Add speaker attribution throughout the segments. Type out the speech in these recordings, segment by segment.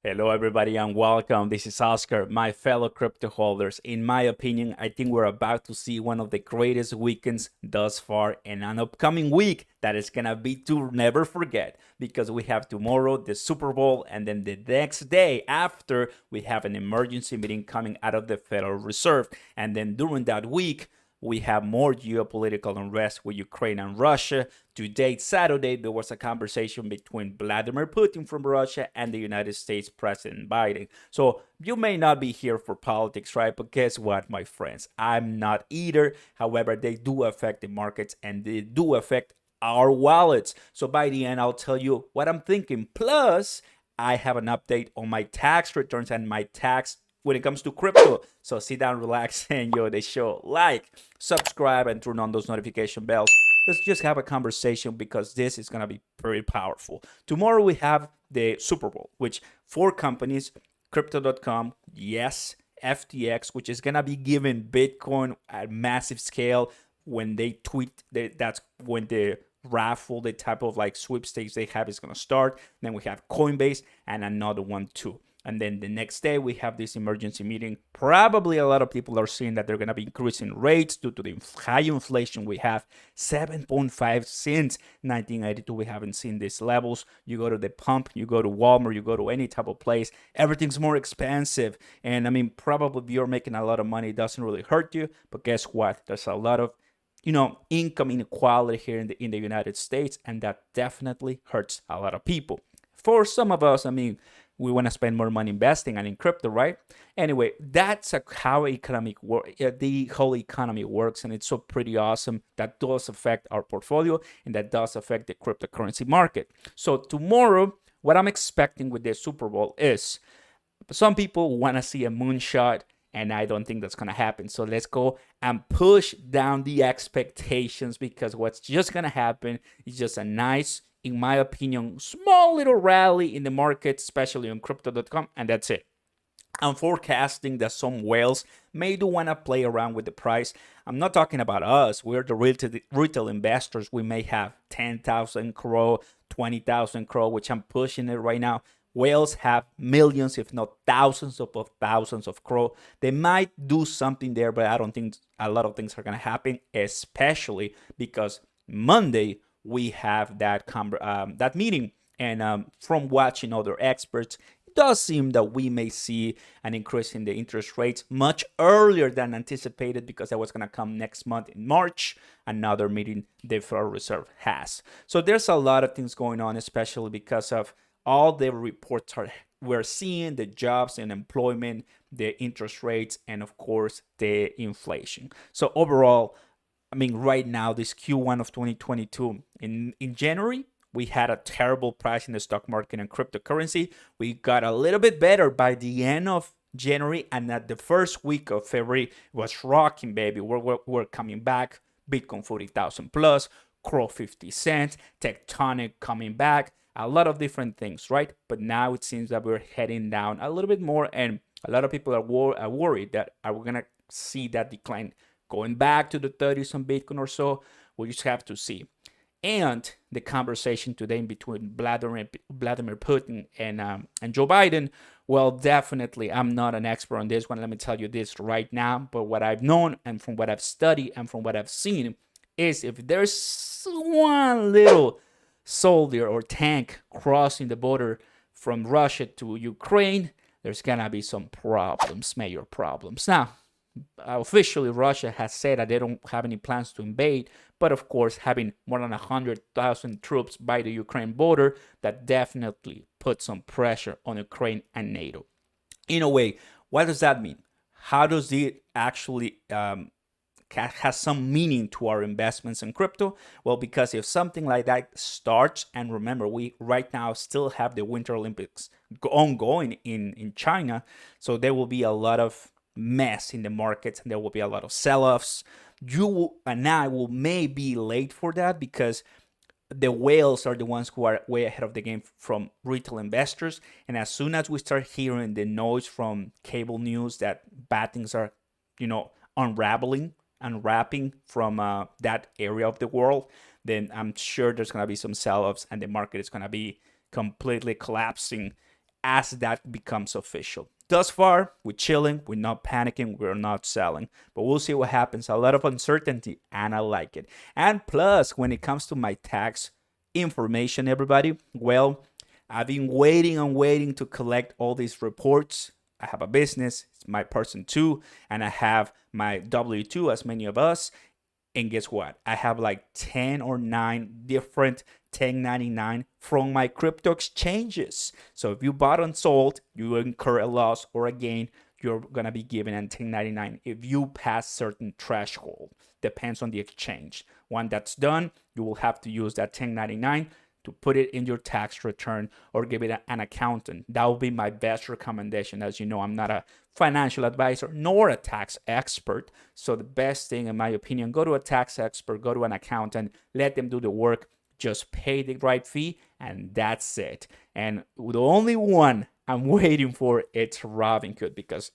Speaker 1: Hello, everybody, and welcome. This is Oscar, my fellow crypto holders. In my opinion, I think we're about to see one of the greatest weekends thus far, and an upcoming week that is gonna be to never forget because we have tomorrow the Super Bowl, and then the next day after we have an emergency meeting coming out of the Federal Reserve, and then during that week we have more geopolitical unrest with Ukraine and Russia. Today, Saturday, there was a conversation between Vladimir Putin from Russia and the United States President Biden. So you may not be here for politics, right? But guess what, my friends? I'm not either. However, they do affect the markets and they do affect our wallets. So by the end, I'll tell you what I'm thinking. Plus, I have an update on my tax returns and my tax when it comes to crypto. So sit down, relax, and enjoy the show. Like, subscribe, and turn on those notification bells. Let's just have a conversation because this is going to be very powerful. Tomorrow we have the Super Bowl, which four companies, crypto.com, yes, FTX, which is going to be giving Bitcoin at massive scale when they tweet. That's when the raffle, the type of like sweepstakes they have is going to start. Then we have Coinbase and another one too. And then the next day, we have this emergency meeting. Probably a lot of people are seeing that they're going to be increasing rates due to the high inflation we have. 7.5 since 1982. We haven't seen these levels. You go to the pump, you go to Walmart, you go to any type of place, everything's more expensive. And I mean, probably if you're making a lot of money, it doesn't really hurt you. But guess what? There's a lot of income inequality here in the United States, and that definitely hurts a lot of people. For some of us, I mean, we want to spend more money investing and in crypto, right? Anyway, that's how the whole economy works, and it's so pretty awesome. That does affect our portfolio, and that does affect the cryptocurrency market. So tomorrow, what I'm expecting with the Super Bowl is some people want to see a moonshot, and I don't think that's going to happen. So let's go and push down the expectations, because what's just going to happen is just a nice, in my opinion, small little rally in the market, especially on crypto.com, and that's it. I'm forecasting that some whales may do want to play around with the price. I'm not talking about us. We're the retail investors. We may have 10,000 CRO, 20,000 CRO, which I'm pushing it right now. Whales have millions, if not thousands of thousands of CRO. They might do something there, but I don't think a lot of things are going to happen, especially because Monday we have that meeting. And from watching other experts, it does seem that we may see an increase in the interest rates much earlier than anticipated, because that was going to come next month in March, another meeting the Federal Reserve has. So there's a lot of things going on, especially because of all the reports we're seeing, the jobs and employment, the interest rates, and of course the inflation. So overall, I mean, right now, this Q1 of 2022, in January, we had a terrible price in the stock market and cryptocurrency. We got a little bit better by the end of January, and at the first week of February, it was rocking, baby. We're coming back. Bitcoin 40,000 plus, CRO 50 cents, Tectonic coming back, a lot of different things, right? But now it seems that we're heading down a little bit more, and a lot of people are worried that are we going to see that decline going back to the 30s on Bitcoin or so. We just have to see. And the conversation today between Vladimir Putin and Joe Biden, well, definitely, I'm not an expert on this one. Let me tell you this right now. But what I've known, and from what I've studied, and from what I've seen, is if there's one little soldier or tank crossing the border from Russia to Ukraine, there's gonna be some problems, major problems. Now, officially, Russia has said that they don't have any plans to invade, but of course, having more than 100,000 troops by the Ukraine border, that definitely puts some pressure on Ukraine and NATO. In a way, what does that mean? How does it actually has some meaning to our investments in crypto? Well, because if something like that starts, and remember, we right now still have the Winter Olympics ongoing in China, so there will be a lot of mess in the markets, and there will be a lot of sell-offs. You and I will may be late for that, because the whales are the ones who are way ahead of the game from retail investors. And as soon as we start hearing the noise from cable news that bad things are, unwrapping from that area of the world, then I'm sure there's going to be some sell-offs, and the market is going to be completely collapsing as that becomes official. Thus far, we're chilling, we're not panicking, we're not selling, but we'll see what happens. A lot of uncertainty, and I like it. And plus, when it comes to my tax information, everybody, well, I've been waiting and waiting to collect all these reports. I have a business, it's my person too, and I have my W-2, as many of us. And guess what? I have like 10 or 9 different 1099 from my crypto exchanges. So if you bought and sold, you incur a loss or a gain, you're going to be given a 1099 if you pass certain threshold. Depends on the exchange. When that's done, you will have to use that 1099 to put it in your tax return or give it an accountant. That will be my best recommendation. As you know, I'm not a financial advisor nor a tax expert. So the best thing, in my opinion, go to a tax expert, go to an accountant, let them do the work, just pay the right fee, and that's it. And the only one I'm waiting for, it's Robinhood, because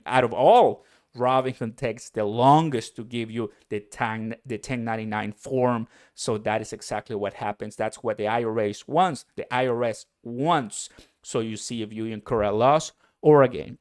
Speaker 1: out of all, Robinhood takes the longest to give you the 1099 form. So that is exactly what happens. That's what the IRS wants. So you see if you incur a loss or a gain.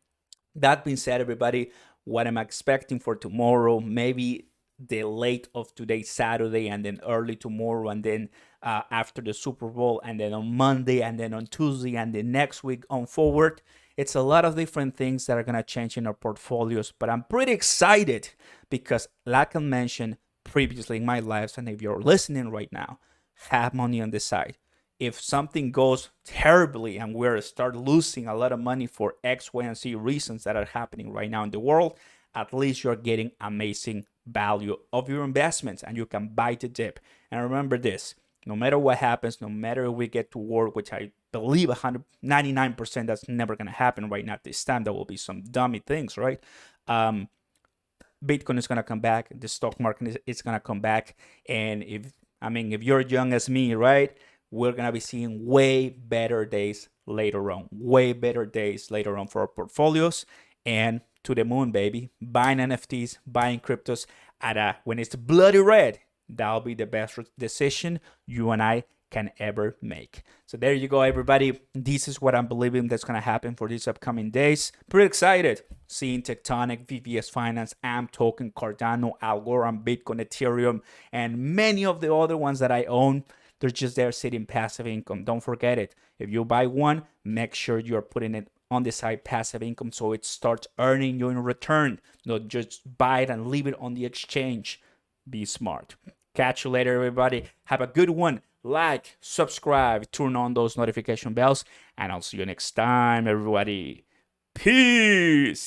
Speaker 1: That being said, everybody, what I'm expecting for tomorrow, maybe the late of today, Saturday, and then early tomorrow, and then after the Super Bowl, and then on Monday, and then on Tuesday, and the next week on forward. It's a lot of different things that are going to change in our portfolios, but I'm pretty excited because, like I mentioned previously in my lives, and if you're listening right now, have money on the side. If something goes terribly and we're start losing a lot of money for X, Y, and Z reasons that are happening right now in the world, at least you're getting amazing value of your investments and you can bite the dip. And remember this, no matter what happens, no matter if we get to war, which I believe 199% that's never going to happen right now at this time. There will be some dummy things, right? Bitcoin is going to come back. The stock market is going to come back. And if you're young as me, right, we're going to be seeing way better days later on for our portfolios. And to the moon, baby. Buying NFTs, buying cryptos when it's bloody red. That'll be the best decision you and I can ever make. So there you go, everybody. This is what I'm believing that's going to happen for these upcoming days. Pretty excited. Seeing Tectonic, VVS Finance, AMP Token, Cardano, Algorand, Bitcoin, Ethereum, and many of the other ones that I own. They're just there sitting passive income. Don't forget it. If you buy one, make sure you're putting it on the side passive income so it starts earning you in return. Not just buy it and leave it on the exchange. Be smart. Catch you later, everybody. Have a good one. Like, subscribe, turn on those notification bells, and I'll see you next time, everybody. Peace.